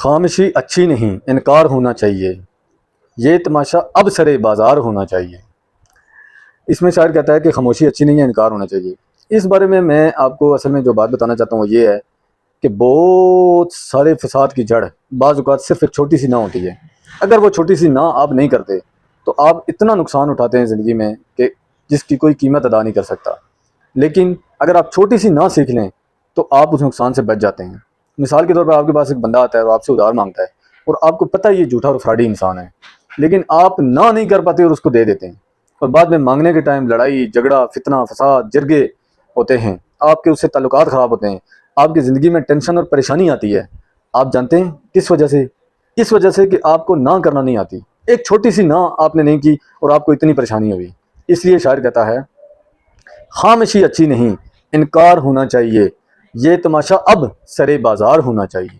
खामोशी अच्छी नहीं, इनकार होना चाहिए, ये तमाशा अब सरे बाज़ार होना चाहिए। इसमें शायर कहता है कि खामोशी अच्छी नहीं है, इनकार होना चाहिए। इस बारे में मैं आपको असल में जो बात बताना चाहता हूँ वो ये है कि बहुत सारे फसाद की जड़ बाज़ औक़ात सिर्फ एक छोटी सी ना होती है। अगर वो छोटी सी ना आप नहीं करते तो आप इतना नुकसान उठाते हैं ज़िंदगी में कि जिसकी कोई कीमत अदा नहीं कर सकता। लेकिन अगर आप छोटी सी ना सीख लें तो आप उस नुकसान से बच जाते हैं। मिसाल के तौर पर आपके पास एक बंदा आता है, वो आपसे उधार मांगता है और आपको पता है ये झूठा और फ्रॉडी इंसान है, लेकिन आप ना नहीं कर पाते और उसको दे देते हैं। और बाद में मांगने के टाइम लड़ाई झगड़ा फितना फसाद जरगे होते हैं, आपके उससे ताल्लुकात ख़राब होते हैं, आपकी ज़िंदगी में टेंशन और परेशानी आती है। आप जानते हैं किस वजह से? इस वजह से कि आपको ना करना नहीं आती। एक छोटी सी ना आपने नहीं की और आपको इतनी परेशानी हुई। इसलिए शायर कहता है खामोशी अच्छी नहीं, इनकार होना चाहिए, ये तमाशा अब सरे बाज़ार होना चाहिए।